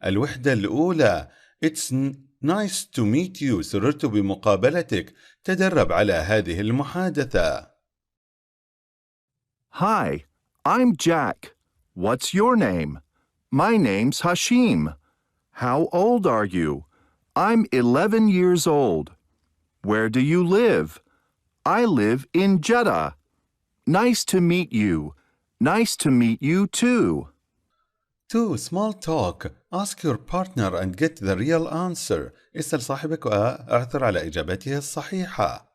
الوحدة الأولى. It's nice to meet you. سررت بمقابلتك. تدرب على هذه المحادثة. Hi, I'm Jack. What's your name? My name's Hashim. How old are you? I'm 11 years old. Where do you live? I live in Jeddah. Nice to meet you. Nice to meet you too. 2. Small talk. Ask your partner and get the real answer. اسأل صاحبك وأعثر على إجابته الصحيحة.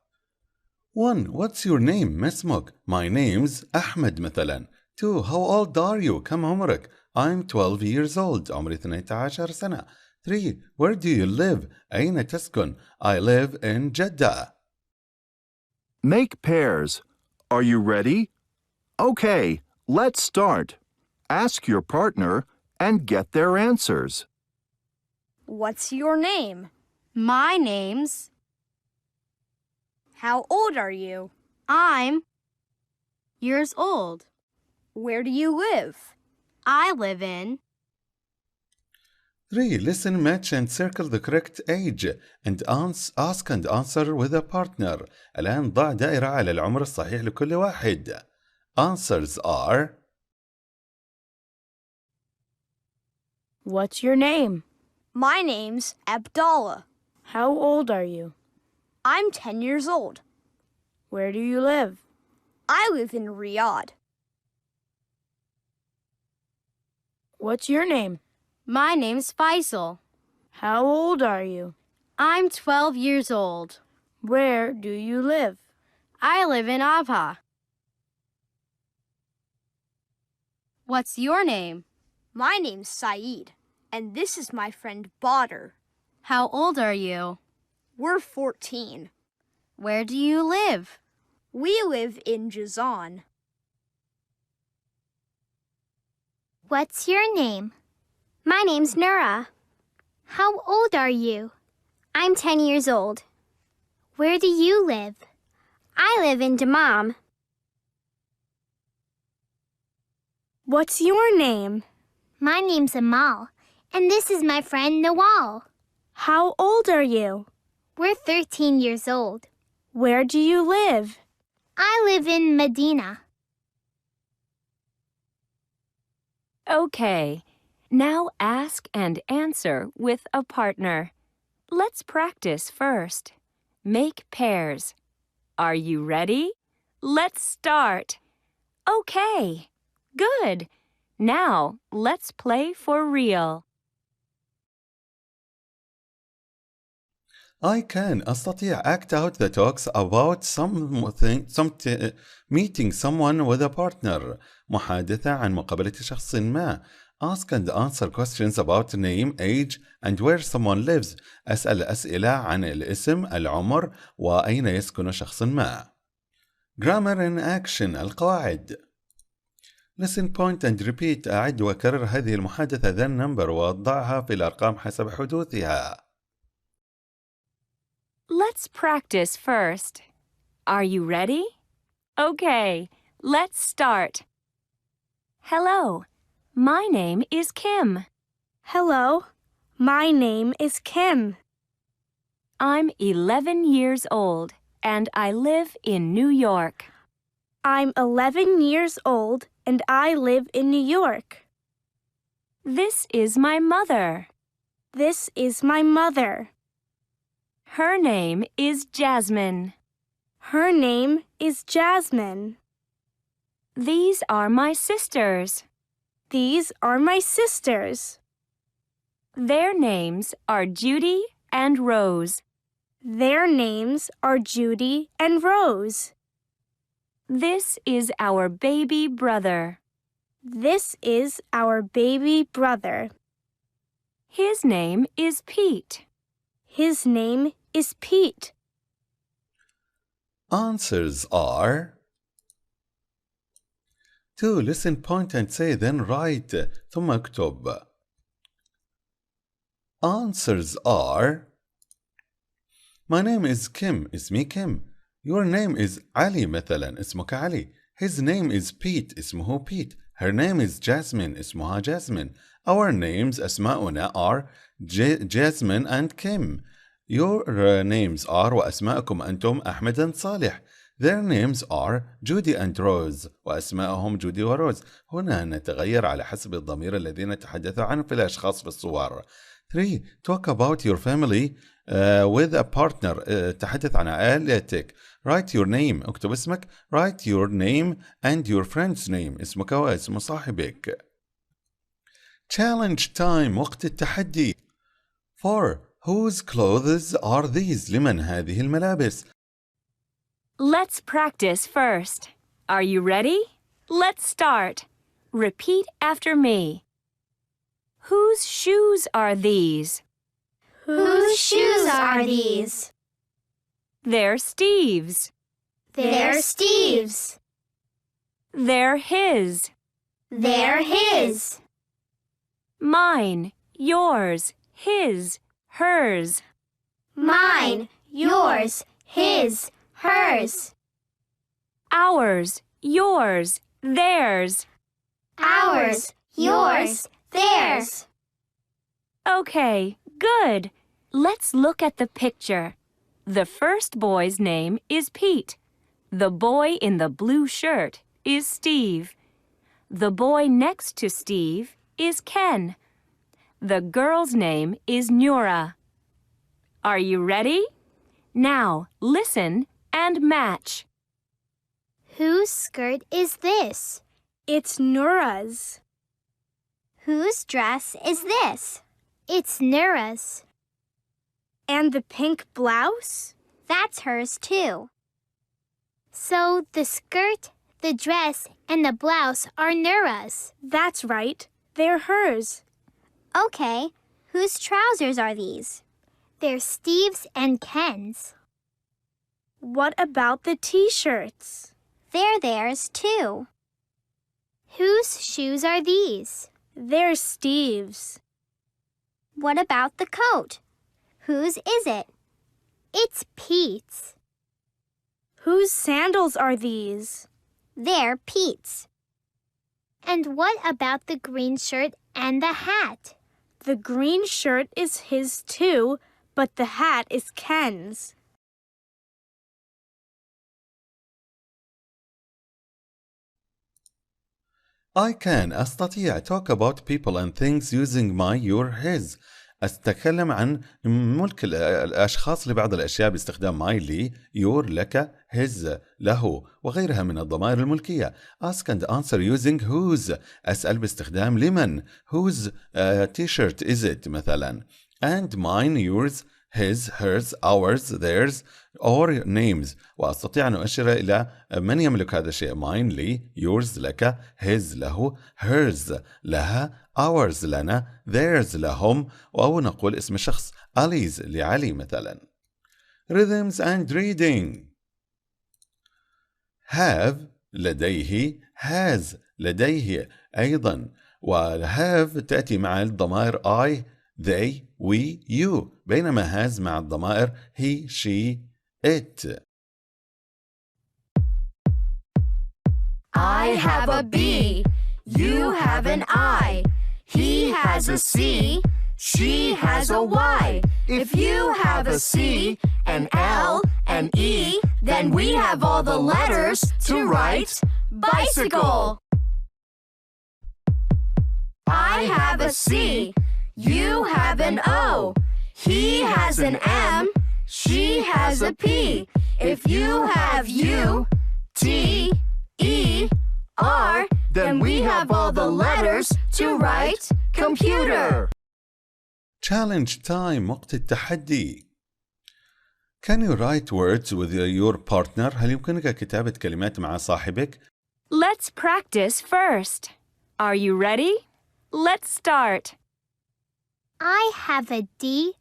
1. What's your name؟ ما اسمك؟ My name's أحمد مثلا. 2. How old are you؟ كم عمرك؟ I'm 12 years old. عمري 12 سنة. 3. Where do you live؟ أين تسكن؟ I live in Jeddah. Make pairs. Are you ready? Okay, let's start. Ask your partner and get their answers. What's your name? My name's... How old are you? I'm years old. Where do you live? I live in... 3. Listen, match and circle the correct age and ask and answer with a partner. الآن ضع دائرة على العمر الصحيح لكل واحد. Answers are: What's your name? My name's Abdallah. How old are you? I'm 10 years old. Where do you live? I live in Riyadh. What's your name? My name's Faisal. How old are you? I'm 12 years old. Where do you live? I live in Abha. What's your name? My name's Saeed, and this is my friend Badr. How old are you? We're 14. Where do you live? We live in Jazan. What's your name? My name's Nura. How old are you? I'm 10 years old. Where do you live? I live in Dammam. What's your name? My name's Amal, and this is my friend Nawal. How old are you? We're 13 years old. Where do you live? I live in Medina. Okay, now ask and answer with a partner. Let's practice first. Make pairs. Are you ready? Let's start. Okay, good. Now, let's play for real. I can أستطيع act out the talks about meeting someone with a partner. محادثة عن مقابلة شخص ما. Ask and answer questions about name, age, and where someone lives. أسأل أسئلة عن الاسم، العمر، وأين يسكن شخص ما. Grammar in action. القواعد. Listen, point and repeat. أعد وكرر هذه المحادثة then number وضعها في الأرقام حسب حدوثها. Let's practice first. Are you ready? Okay, let's start. Hello, my name is Kim. Hello, my name is Kim. I'm 11 years old and I live in New York. I'm 11 years old and I live in New York. This is my mother. This is my mother. Her name is Jasmine. Her name is Jasmine. These are my sisters. These are my sisters. Their names are Judy and Rose. Their names are Judy and Rose. This is our baby brother. This is our baby brother. His name is Pete. His name is Pete. Answers are: 2. Listen, point and say then write. ثم اكتب. Answers are: My name is Kim. اسمي Kim. Your name is Ali مثلا. اسمك علي. His name is Pete. اسمه Pete. Her name is Jasmine. اسمها Jasmine. Our names أسماؤنا are Jasmine and Kim. Your names are وأسماءكم أنتم أحمد and صالح. Their names are Judy and Rose وأسماءهم جودي وروز. هنا نتغير على حسب الضمير الذي نتحدث عنه في الأشخاص في الصور. 3. Talk about your family with a partner. تحدث عن عائلتك. Write your name. اكتب اسمك. Write your name and your friend's name. اسمك واسم صاحبك. Challenge time. وقت التحدي. 4. Whose clothes are these? لمن هذه الملابس؟ Let's practice first. Are you ready? Let's start. Repeat after me. Whose shoes are these? Whose shoes are these? They're Steve's. They're Steve's. They're his. They're his. Mine, yours, his, hers. Mine, yours, his, hers. Ours, yours, theirs. Ours, yours, theirs. Okay, good. Let's look at the picture. The first boy's name is Pete. The boy in the blue shirt is Steve. The boy next to Steve is Ken. The girl's name is Nura. Are you ready? Now, listen and match. Whose skirt is this? It's Nora's. Whose dress is this? It's Nura's. And the pink blouse? That's hers too. So the skirt, the dress, and the blouse are Nura's. That's right. They're hers. Okay, whose trousers are these? They're Steve's and Ken's. What about the t-shirts? They're theirs too. Whose shoes are these? They're Steve's. What about the coat? Whose is it? It's Pete's. Whose sandals are these? They're Pete's. And what about the green shirt and the hat? The green shirt is his too, but the hat is Ken's. I can أستطيع talk about people and things using my, your, his. أتكلم عن ملك الأشخاص لبعض الأشياء باستخدام my لي, your لك, his له وغيرها من الضمائر الملكية. Ask and answer using whose. أسأل باستخدام لمن. Whose t-shirt is it مثلا. And mine, yours, his, hers, ours, theirs, or names. وأستطيع أن أشير إلى من يملك هذا الشيء. mine لي, yours لك, his له, hers لها, ours لنا, theirs لهم. أو نقول اسم الشخص. Ali's لعلي مثلا. Rhythms and reading. have لديه, has لديه أيضا. وhave تأتي مع الضمائر I, they, we, you. بينما has مع الضمائر he, she, it. I have a B. You have an I. He has a C. She has a Y. If you have a C, an L, an E, then we have all the letters to write bicycle. I have a C. You have an O. He has an M. She has a P. If you have U, T, E, R, then we have all the letters to write computer. Challenge time. وقت التحدي. Can you write words with your partner? هل يمكنك كتابة كلمات مع صاحبك؟ Let's practice first. Are you ready? Let's start. I have a D,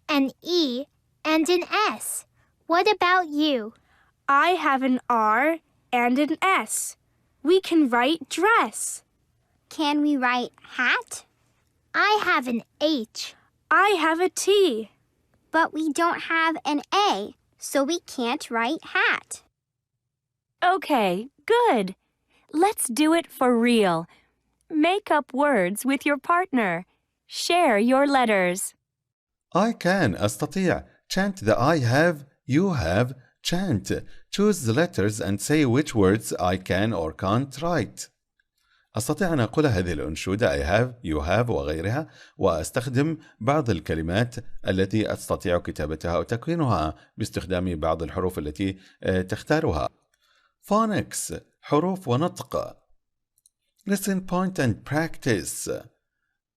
an E, and an S. What about you? I have an R and an S. We can write dress. Can we write hat? I have an H. I have a T. But we don't have an A, so we can't write hat. Okay, good. Let's do it for real. Make up words with your partner. Share your letters. I can أستطيع. Chant the I have, you have. Chant. Choose the letters and say which words I can or can't write. أستطيع أن أقول هذه الأنشودة I have, you have وغيرها، وأستخدم بعض الكلمات التي أستطيع كتابتها أو تكوينها باستخدام بعض الحروف التي تختارها. Phonics حروف ونطق. Listen, point and practice.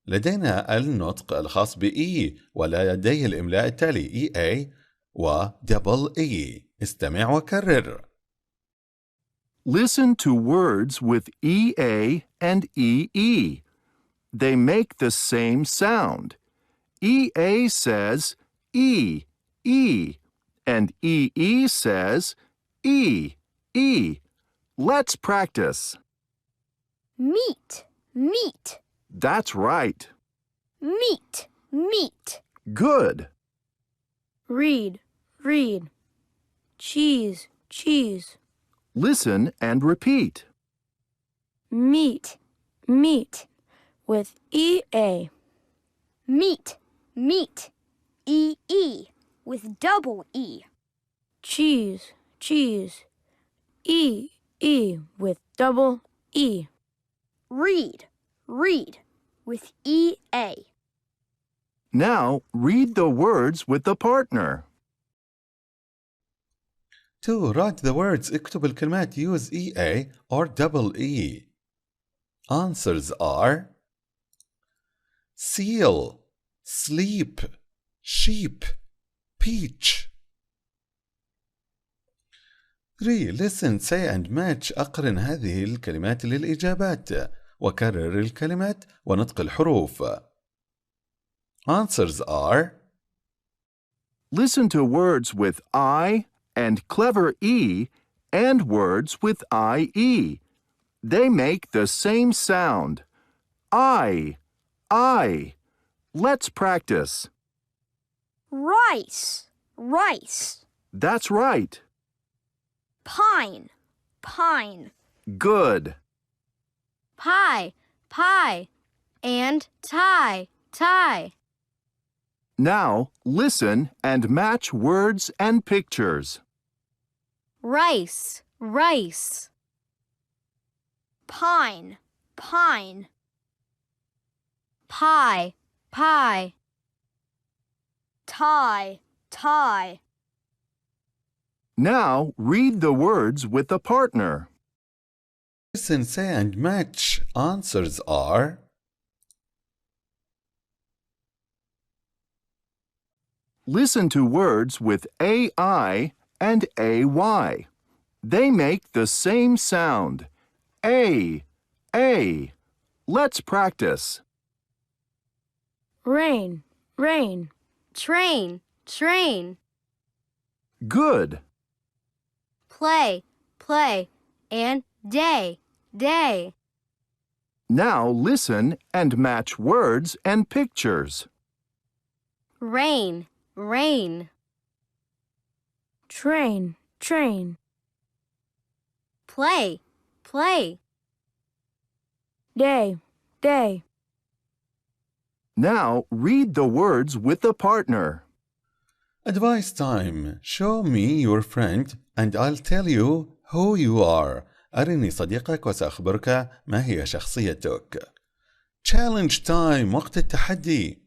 لدينا النطق الخاص ب E ولديه الإملاء التالي EA و double E. استمع وكرر. Listen to words with EA and EE. They make the same sound. EA says E, E, and EE says E, E. Let's practice. Meat, meat. That's right. Meat, meat. Good. Read, read. Cheese, cheese. Listen and repeat. Meat, meat. With EA. Meat, meat. E-E with double E. Cheese, cheese. E-E with double E. Read, read with E-A. Now read the words with the partner. To write the words اكتب الكلمات use EA or double E. Answers are seal, sleep, sheep, peach. 3. Listen, say and match. أقرن هذه الكلمات للإجابات وكرر الكلمات ونطق الحروف. Answers are Listen to words with I and clever E and words with IE. They make the same sound. I. Let's practice. Rice, rice. That's right. Pine, pine. Good. Pie, pie. And tie, tie. Now listen and match words and pictures. Rice, rice. Pine, pine. Pie, pie. Tie, tie. Now read the words with the partner. Listen, say and match. Answers are Listen to words with AI and AY. They make the same sound. A. Let's practice. Rain, rain. Train, train. Good. Play, play. And day, day. Now listen and match words and pictures. Rain, rain. Train, train. Play, play. Day, day. Now read the words with the partner. Advice time. Show me your friend and I'll tell you who you are. أرني صديقك وسأخبرك ما هي شخصيتك. Challenge time. وقت التحدي.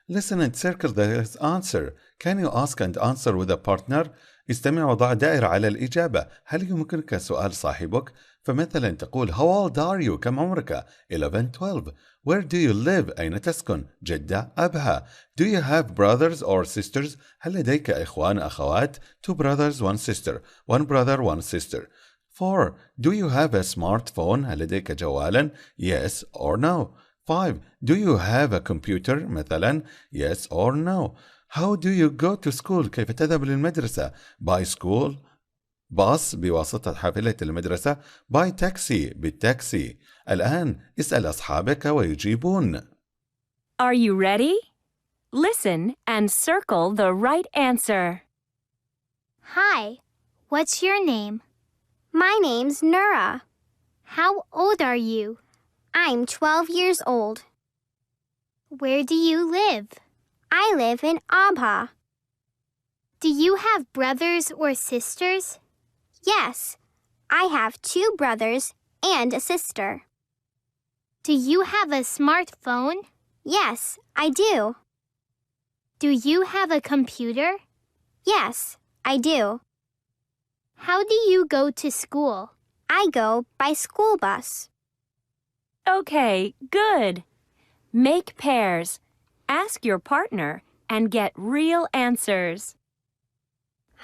Listen and circle the answer. Can you ask and answer with a partner? استمع وضع دائرة على الإجابة. هل يمكنك سؤال صاحبك؟ فمثلا تقول How old are you? كم عمرك؟ 11, 12. Where do you live? أين تسكن؟ جدة، أبها. Do you have brothers or sisters? هل لديك إخوان أخوات؟ 2 brothers, 1 sister. 1 brother, 1 sister. 4. Do you have a smartphone? هل لديك جوالا؟ Yes or no. 5. Do you have a computer? مثلا yes or no. How do you go to school? كيف تذهب للمدرسة? By school, باص بواسطة حافلة المدرسة. By taxi, بالتاكسي. الآن اسأل أصحابك ويجيبون. Are you ready? Listen and circle the right answer. Hi, what's your name? My name's Nura. How old are you? I'm 12 years old. Where do you live? I live in Abha. Do you have brothers or sisters? Yes, I have 2 brothers and a sister. Do you have a smartphone? Yes, I do. Do you have a computer? Yes, I do. How do you go to school? I go by school bus. Okay, good. Make pairs. Ask your partner and get real answers.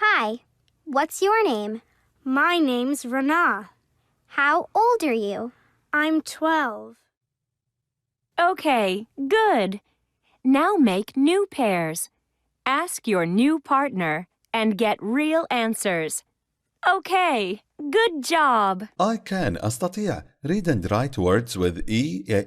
Hi, what's your name? My name's Rana. How old are you? I'm 12. Okay, good. Now make new pairs. Ask your new partner and get real answers. Okay, good job. I can أستطيع. Read and write words with E-E-E,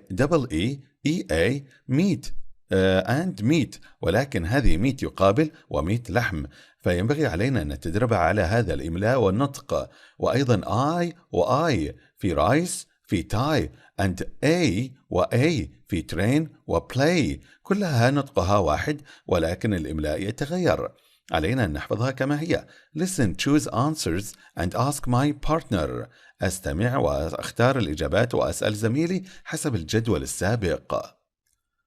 meat and meat. ولكن هذه meat يقابل وميت لحم. فينبغي علينا أن نتدرب على هذا الإملاء والنطق. وأيضا I وI في رايس في تاي and A وA في ترين وبلاي. كلها نطقها واحد ولكن الإملاء يتغير. علينا أن نحفظها كما هي. Listen, choose answers and ask my partner. أستمع وأختار الإجابات وأسأل زميلي حسب الجدول السابق.